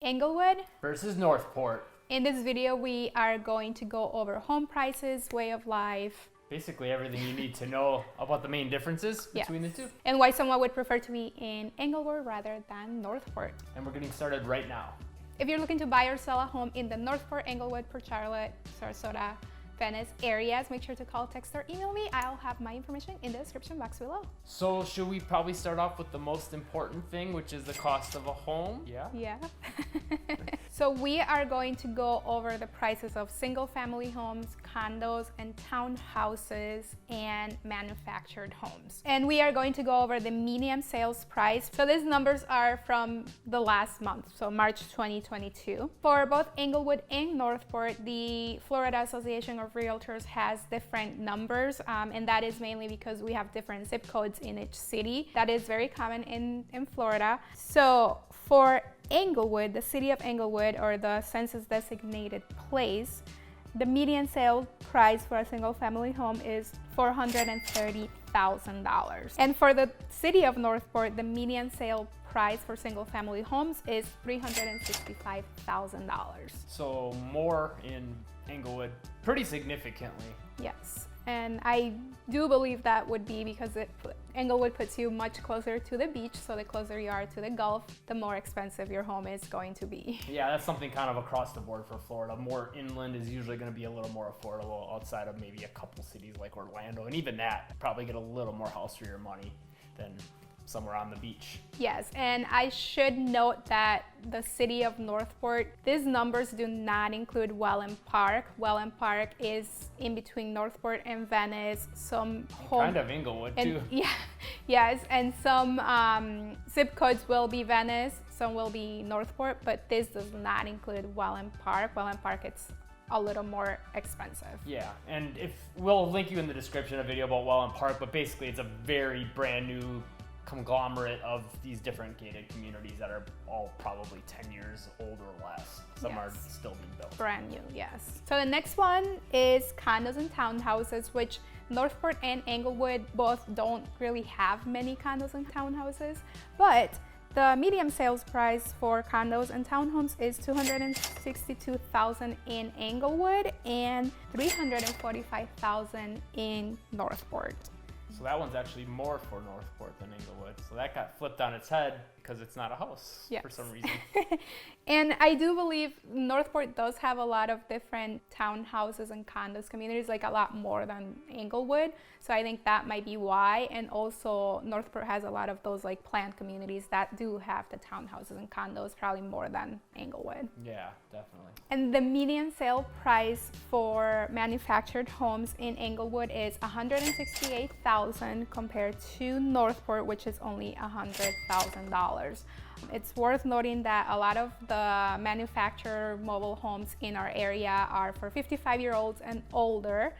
Englewood versus Northport. In this video, we are going to go over home prices, way of life. Basically everything you need to know about the main differences between the two. And why someone would prefer to be in Englewood rather than Northport. And we're getting started right now. If you're looking to buy or sell a home in the Northport, Englewood, Port Charlotte, Sarasota, Venice areas, make sure to call, text, or email me. I'll have my information in the description box below. So should we probably start off with the most important thing, which is the cost of a home? Yeah. So we are going to go over the prices of single family homes, condos, and townhouses, and manufactured homes. And we are going to go over the median sales price. So these numbers are from the last month, so March 2022. For both Englewood and Northport, the Florida Association of Realtors has different numbers, and that is mainly because we have different zip codes in each city. That is very common in Florida. So for Englewood, the city of Englewood, or the census designated place, the median sale price for a single family home is $430,000. And for the city of Northport, the median sale price for single family homes is $365,000. So more in Englewood, pretty significantly. Yes, and I do believe that would be because Englewood puts you much closer to the beach, so the closer you are to the Gulf, the more expensive your home is going to be. Yeah, that's something kind of across the board for Florida. More inland is usually going to be a little more affordable outside of maybe a couple cities like Orlando, and even that, probably get a little more house for your money than somewhere on the beach. Yes, and I should note that the city of Northport, these numbers do not include Welland Park. Welland Park is in between Northport and Venice. Kind of Englewood too. Yes, and some zip codes will be Venice, some will be Northport, but this does not include Welland Park. Welland Park, it's a little more expensive. Yeah, and we'll link you in the description a video about Welland Park, but basically it's a very brand new conglomerate of these different gated communities that are all probably 10 years old or less. Some are still being built. Brand new, yes. So the next one is condos and townhouses, which Northport and Englewood both don't really have many condos and townhouses, but the median sales price for condos and townhomes is $262,000 in Englewood and $345,000 in Northport. So that one's actually more for Northport than Englewood. So that got flipped on its head because it's not a house for some reason. And I do believe Northport does have a lot of different townhouses and condos communities, like a lot more than Englewood. So I think that might be why. And also Northport has a lot of those like planned communities that do have the townhouses and condos, probably more than Englewood. Yeah, definitely. And the median sale price for manufactured homes in Englewood is $168,000 compared to Northport, which is only $100,000. It's worth noting that a lot of the manufactured mobile homes in our area are for 55-year-olds and older.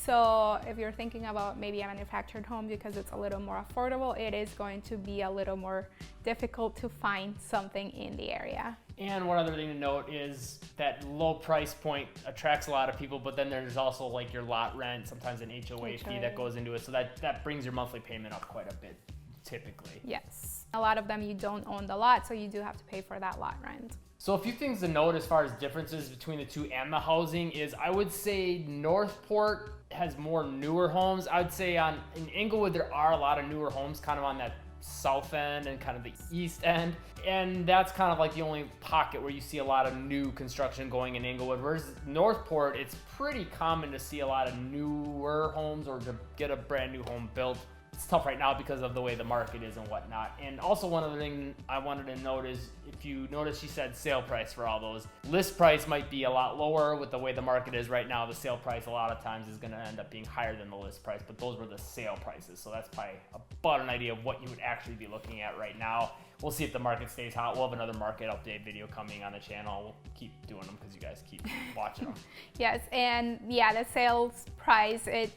So if you're thinking about maybe a manufactured home because it's a little more affordable, it is going to be a little more difficult to find something in the area. And one other thing to note is that low price point attracts a lot of people, but then there's also like your lot rent, sometimes an HOA fee that goes into it. So that brings your monthly payment up quite a bit, typically. Yes. A lot of them you don't own the lot, so you do have to pay for that lot rent. So a few things to note as far as differences between the two and the housing is I would say Northport has more newer homes. I would say in Englewood there are a lot of newer homes kind of on that south end and kind of the east end, and that's kind of like the only pocket where you see a lot of new construction going in Englewood. Whereas Northport, it's pretty common to see a lot of newer homes or to get a brand new home built. It's tough right now because of the way the market is and whatnot. And also one other thing I wanted to note is if you notice she said sale price for all those. List price might be a lot lower with the way the market is right now. The sale price a lot of times is going to end up being higher than the list price, but those were the sale prices. So that's probably about an idea of what you would actually be looking at right now. We'll see if the market stays hot. We'll have another market update video coming on the channel. We'll keep doing them because you guys keep watching them. Yes, and yeah, the sales price, it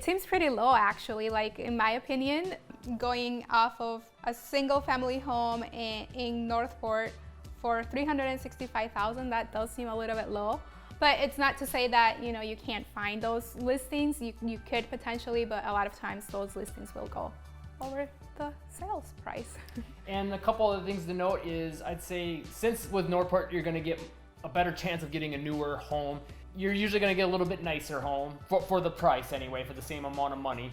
seems pretty low actually. Like in my opinion, going off of a single family home in Northport for $365,000, that does seem a little bit low. But it's not to say that, you know, you can't find those listings. You could potentially, but a lot of times those listings will go over the sales price. And a couple other things to note is, I'd say, since with Northport you're going to get a better chance of getting a newer home, you're usually going to get a little bit nicer home for the price anyway, for the same amount of money,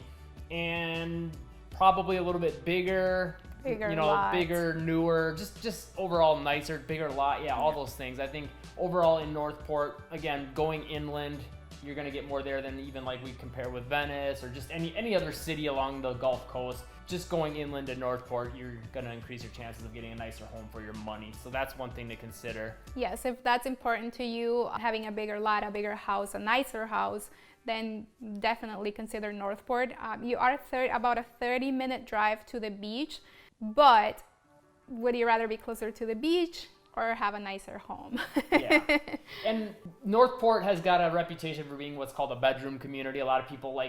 and probably a little bit bigger, lot. bigger, newer, just overall nicer, bigger lot. Yeah, all those things. I think overall in Northport, again, going inland, you're going to get more there than even like we compare with Venice or just any other city along the Gulf Coast. Just going inland to Northport, you're going to increase your chances of getting a nicer home for your money. So that's one thing to consider. Yes, if that's important to you, having a bigger lot, a bigger house, a nicer house, then definitely consider Northport. You are about a 30-minute drive to the beach, but would you rather be closer to the beach or have a nicer home? Yeah. And Northport has got a reputation for being what's called a bedroom community. A lot of people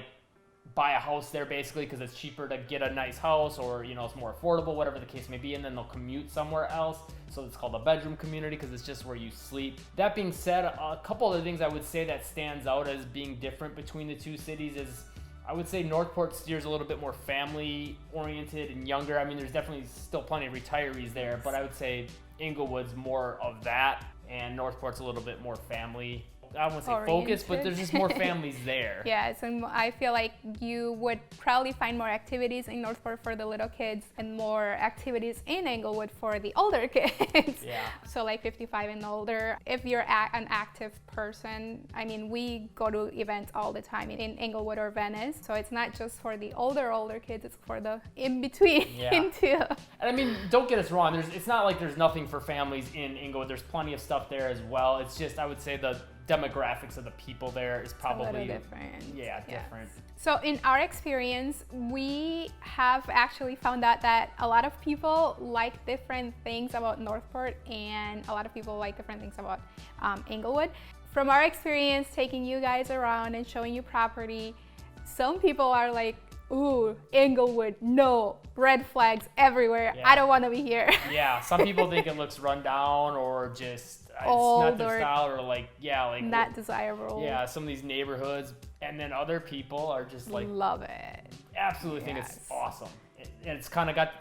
buy a house there basically because it's cheaper to get a nice house, or it's more affordable, whatever the case may be, and then they'll commute somewhere else. So it's called a bedroom community because it's just where you sleep. That being said, a couple other things I would say that stands out as being different between the two cities is, I would say Northport steers a little bit more family oriented and younger. I mean, there's definitely still plenty of retirees there, but I would say Englewood's more of that, and Northport's a little bit more family, I won't say focused, but there's just more families there. Yes, and I feel like you would probably find more activities in Northport for the little kids and more activities in Englewood for the older kids. Yeah. So like 55 and older. If you're an active person, I mean, we go to events all the time in Englewood or Venice. So it's not just for the older kids, it's for the in-between too. And I mean, don't get us wrong, it's not like there's nothing for families in Englewood. There's plenty of stuff there as well. It's just, I would say the demographics of the people there is probably a little different. Yeah, different. So in our experience, we have actually found out that a lot of people like different things about Northport, and a lot of people like different things about Englewood. From our experience taking you guys around and showing you property, some people are like, ooh, Englewood, no, red flags everywhere. Yeah. I don't want to be here. Yeah, some people think it looks run down or just old, it's not their style, or like not desirable. Yeah, some of these neighborhoods, and then other people are just like love it. Absolutely think it's awesome. And it's kind of got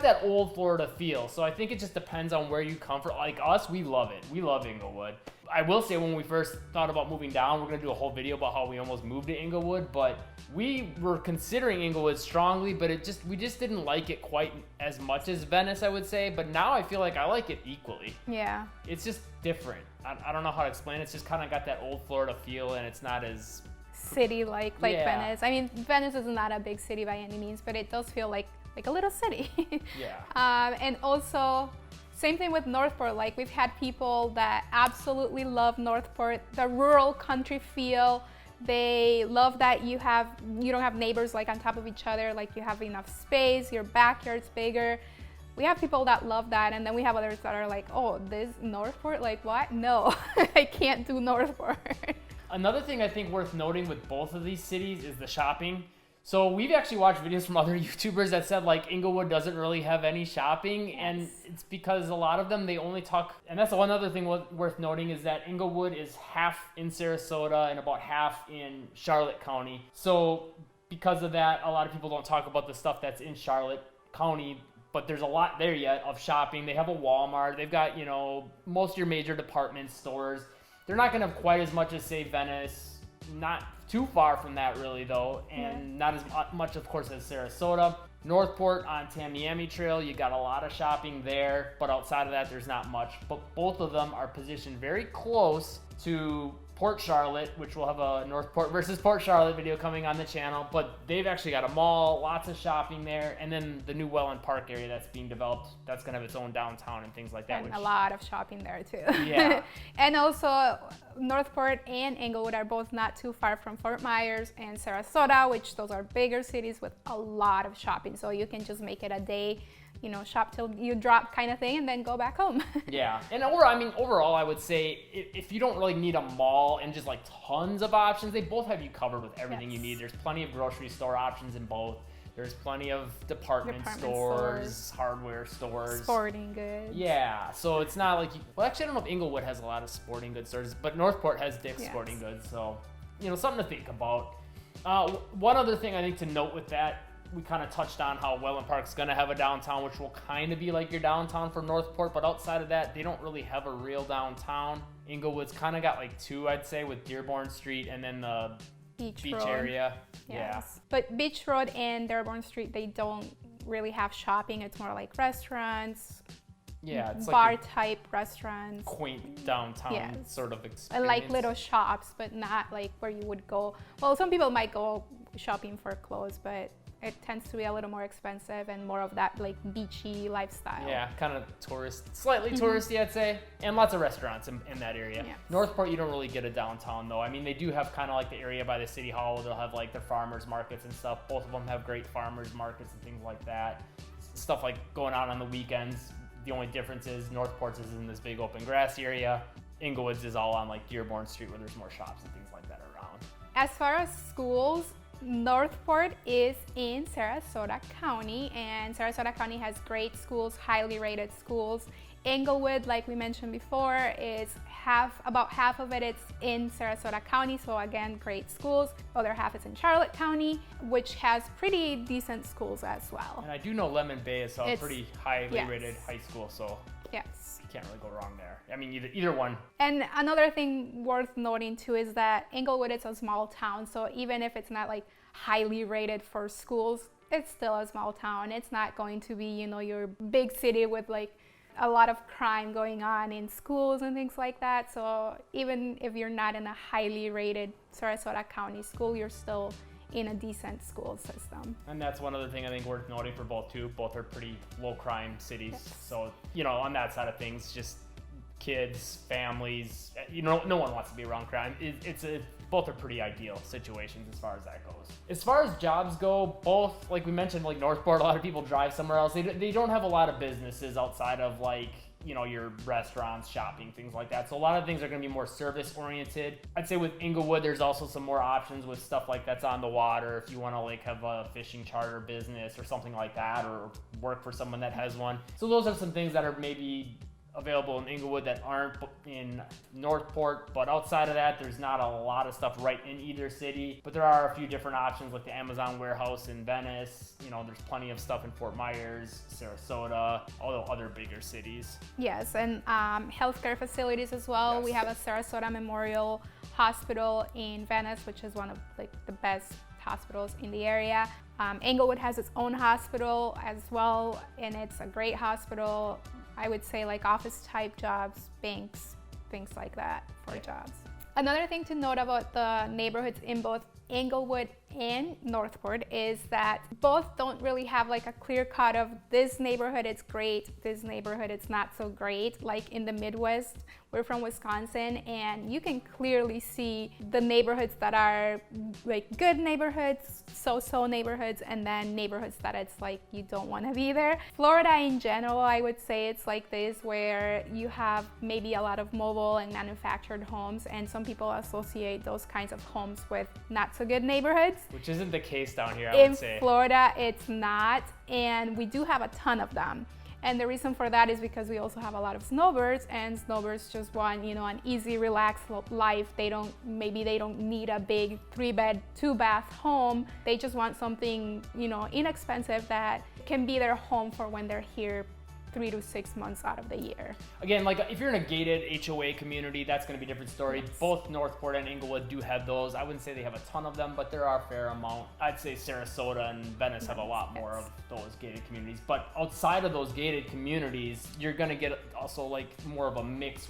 that old Florida feel. So I think it just depends on where you come from. Like us, we love it. We love Englewood. I will say, when we first thought about moving down, we're gonna do a whole video about how we almost moved to Englewood, but we were considering Englewood strongly, but we just didn't like it quite as much as Venice, I would say. But now I feel like I like it equally. Yeah. It's just different. I don't know how to explain it. It's just kind of got that old Florida feel, and it's not as city like Venice. I mean, Venice is not a big city by any means, but it does feel like a little city. Yeah. And also, same thing with Northport. Like, we've had people that absolutely love Northport, the rural country feel. They love that you don't have neighbors like on top of each other. Like, you have enough space, your backyard's bigger. We have people that love that, and then we have others that are like, oh, this Northport, like what? No, I can't do Northport. Another thing I think worth noting with both of these cities is the shopping. So we've actually watched videos from other YouTubers that said like Englewood doesn't really have any shopping, and it's because a lot of them, they only talk, and that's one other thing worth noting is that Englewood is half in Sarasota and about half in Charlotte County. So because of that, a lot of people don't talk about the stuff that's in Charlotte County, but there's a lot there yet of shopping. They have a Walmart, they've got, most of your major department stores. They're not gonna have quite as much as, say, Venice, not too far from that really though, and not as much of course as Sarasota. Northport on Tamiami Trail, you got a lot of shopping there, but outside of that there's not much. But both of them are positioned very close to Port Charlotte, which we'll have a Northport versus Port Charlotte video coming on the channel, but they've actually got a mall, lots of shopping there, and then the new Welland Park area that's being developed, that's gonna have its own downtown and things like that. And a lot of shopping there too. Yeah. And also, Northport and Englewood are both not too far from Fort Myers and Sarasota, which those are bigger cities with a lot of shopping. So you can just make it a day, shop till you drop kind of thing, and then go back home. Yeah, and overall, I would say if you don't really need a mall and just like tons of options, they both have you covered with everything you need. There's plenty of grocery store options in both. There's plenty of department stores, hardware stores, sporting goods. Yeah, so it's not like actually I don't know if Englewood has a lot of sporting goods stores, but Northport has Dick's Sporting Goods, so something to think about. One other thing I think to note with that we kind of touched on how Welland Park's going to have a downtown, which will kind of be like your downtown for Northport, but outside of that, they don't really have a real downtown. Englewood's kind of got like two, I'd say, with Dearborn Street and then the beach area. Yes. Yeah. But Beach Road and Dearborn Street, they don't really have shopping. It's more like restaurants. Yeah, it's bar like type restaurants. quaint downtown sort of experience. Like little shops, but not like where you would go. Well, some people might go shopping for clothes, but it tends to be a little more expensive and more of that like beachy lifestyle. Yeah, kind of slightly touristy, I'd say, and lots of restaurants in that area. Yes. Northport, you don't really get a downtown though. I mean, they do have kind of like the area by the city hall. They'll have like their farmers markets and stuff. Both of them have great farmers markets and things like that. Stuff like going out on the weekends. The only difference is Northport's is in this big open grass area. Englewood's is all on like Dearborn Street where there's more shops and things like that around. As far as schools, Northport is in Sarasota County, and Sarasota County has great schools, highly rated schools. Englewood, like we mentioned before, is about half of it is in Sarasota County, so again, great schools. Other half is in Charlotte County, which has pretty decent schools as well. And I do know Lemon Bay is a pretty highly rated high school, so yes, you can't really go wrong there. I mean, either one. And another thing worth noting too is that Englewood is a small town, so even if it's not like highly rated for schools, it's still a small town. It's not going to be, your big city with like a lot of crime going on in schools and things like that. So even if you're not in a highly rated Sarasota County school, you're still in a decent school system. And that's one other thing I think worth noting for both too. Both are pretty low crime cities. Yes. So, on that side of things, just kids, families, no one wants to be around crime. Both are pretty ideal situations as far as that goes. As far as jobs go, both, like we mentioned, like Northport, a lot of people drive somewhere else. They don't have a lot of businesses outside of like, your restaurants, shopping, things like that. So a lot of things are going to be more service oriented. I'd say with Englewood, there's also some more options with stuff like that's on the water. If you want to like have a fishing charter business or something like that, or work for someone that has one. So those are some things that are maybe available in Englewood that aren't in Northport, but outside of that, there's not a lot of stuff right in either city. But there are a few different options, like the Amazon warehouse in Venice. There's plenty of stuff in Fort Myers, Sarasota, all the other bigger cities. Yes, and healthcare facilities as well. Yes. We have a Sarasota Memorial Hospital in Venice, which is one of like the best hospitals in the area. Englewood has its own hospital as well, and it's a great hospital. I would say like office type jobs, banks, things like that for jobs. Another thing to note about the neighborhoods in both Englewood and Northport is that both don't really have like a clear cut of this neighborhood it's great, this neighborhood it's not so great. Like in the Midwest, we're from Wisconsin, and you can clearly see the neighborhoods that are like good neighborhoods, so-so neighborhoods, and then neighborhoods that it's like you don't want to be there. Florida in general, I would say it's like this, where you have maybe a lot of mobile and manufactured homes, and some people associate those kinds of homes with not so good neighborhoods. Which isn't the case down here, I would say. In Florida, it's not, and we do have a ton of them. And the reason for that is because we also have a lot of snowbirds, and snowbirds just want, an easy, relaxed life. Maybe they don't need a big 3-bed, 2-bath home. They just want something, inexpensive that can be their home for when they're here 3 to 6 months out of the year. Again, like if you're in a gated HOA community, that's going to be a different story. Yes. Both Northport and Englewood do have those. I wouldn't say they have a ton of them, but there are a fair amount. I'd say Sarasota and Venice have a lot more of those gated communities. But outside of those gated communities, you're going to get also like more of a mix.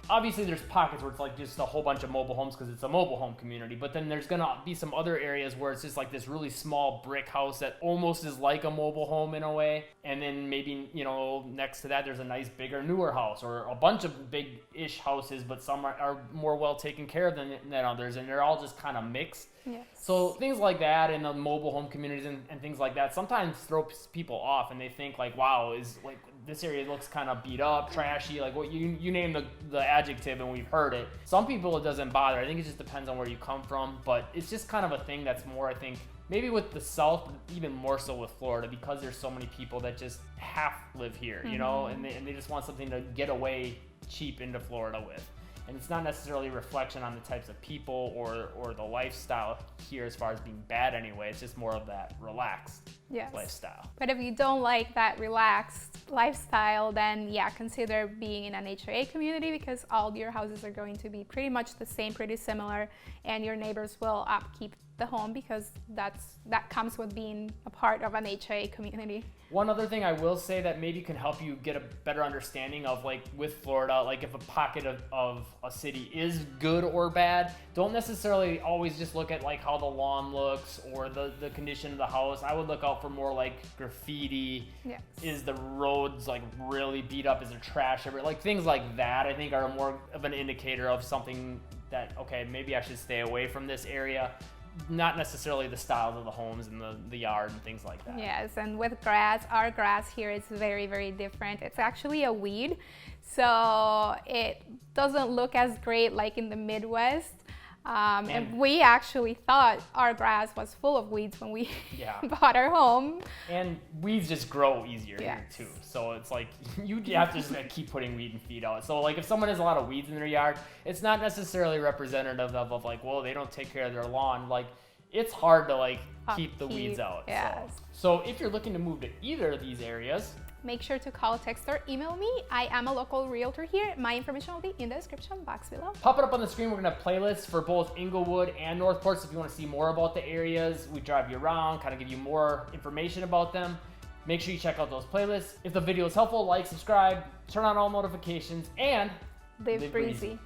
Obviously there's pockets where it's like just a whole bunch of mobile homes because it's a mobile home community. But then there's going to be some other areas where it's just like this really small brick house that almost is like a mobile home in a way. And then maybe, next to that, there's a nice bigger newer house, or a bunch of big-ish houses, but some are more well taken care of than others, and they're all just kind of mixed. Yes. So things like that in the mobile home communities and things like that sometimes throw people off, and they think like, wow, is like this area looks kind of beat up, trashy, like what you name the adjective, and we've heard it. Some people it doesn't bother. I think it just depends on where you come from, but it's just kind of a thing that's more, I think, maybe with the South, even more so with Florida, because there's so many people that just live here, and they just want something to get away cheap into Florida with. and it's not necessarily a reflection on the types of people or the lifestyle here as far as being bad anyway. It's just more of that relaxed lifestyle. But if you don't like that relaxed lifestyle, then yeah, consider being in an HOA community, because all your houses are going to be pretty much the same, pretty similar, and your neighbors will upkeep the home, because that comes with being a part of an HOA community. One other thing I will say that maybe can help you get a better understanding of, like with Florida, like if a pocket of a city is good or bad, don't necessarily always just look at like how the lawn looks or the condition of the house. I would look out for more like graffiti. Yes. Is the roads like really beat up? Is there trash everywhere? Like things like that I think are more of an indicator of something that, okay, maybe I should stay away from this area. Not necessarily the styles of the homes and the yard and things like that. Yes, and with grass, our grass here is very, very different. It's actually a weed, so it doesn't look as great like in the Midwest. And we actually thought our grass was full of weeds when we bought our home. And weeds just grow easier here too. So it's like you have to just keep putting weed and feed out. So like if someone has a lot of weeds in their yard, it's not necessarily representative of like, well, they don't take care of their lawn. Like it's hard to like keep the weeds out. Yes. So if you're looking to move to either of these areas, make sure to call, text, or email me. I am a local realtor here. My information will be in the description box below. Pop it up on the screen. We're gonna have playlists for both Englewood and Northport. So if you wanna see more about the areas, we drive you around, kind of give you more information about them. Make sure you check out those playlists. If the video is helpful, like, subscribe, turn on all notifications, and Live breezy.